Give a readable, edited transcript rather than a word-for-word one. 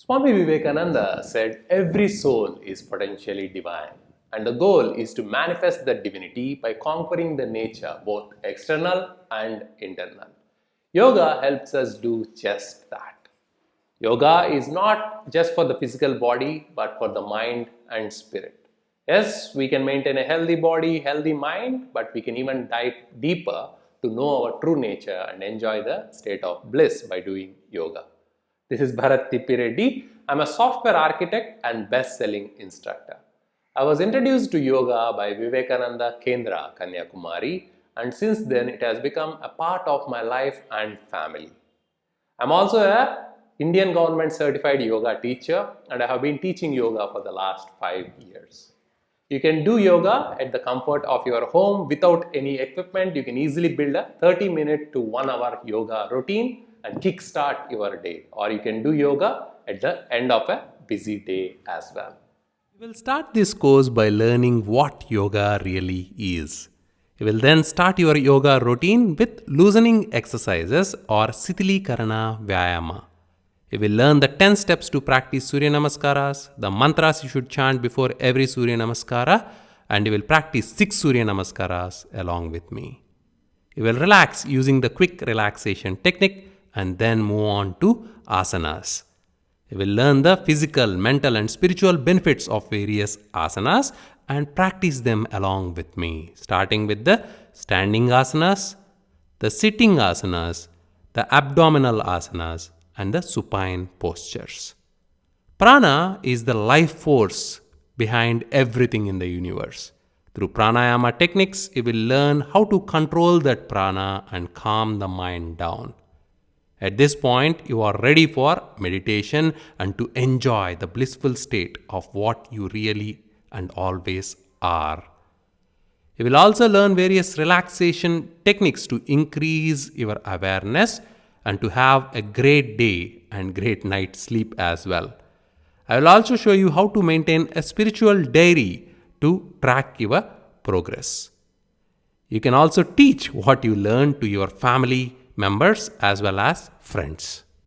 Swami Vivekananda said every soul is potentially divine, and the goal is to manifest the divinity by conquering the nature, both external and internal. Yoga helps us do just that. Yoga is not just for the physical body, but for the mind and spirit. Yes, we can maintain a healthy body, healthy mind, but we can even dive deeper to know our true nature and enjoy the state of bliss by doing yoga. This is Bharat Tippireddy. I'm a software architect and best-selling instructor. I was introduced to yoga by Vivekananda Kendra, Kanyakumari, and since then it has become a part of my life and family. I'm also a Indian government certified yoga teacher and I have been teaching yoga for the last 5 years. You can do yoga at the comfort of your home without any equipment. You can easily build a 30-minute to 1 hour yoga routine and kickstart your day. Or you can do yoga at the end of a busy day as well. We will start this course by learning what yoga really is. You will then start your yoga routine with loosening exercises or Sithilikarana Vyayama. You will learn the 10 steps to practice Surya Namaskaras, the mantras you should chant before every Surya Namaskara, and you will practice 6 Surya Namaskaras along with me. You will relax using the quick relaxation technique and then move on to asanas. You will learn the physical, mental, and spiritual benefits of various asanas and practice them along with me, starting with the standing asanas, the sitting asanas, the abdominal asanas, and the supine postures. Prana is the life force behind everything in the universe. Through pranayama techniques, you will learn how to control that prana and calm the mind down. At this point, you are ready for meditation and to enjoy the blissful state of what you really and always are. You will also learn various relaxation techniques to increase your awareness and to have a great day and great night's sleep as well. I will also show you how to maintain a spiritual diary to track your progress. You can also teach what you learn to your family members as well as friends.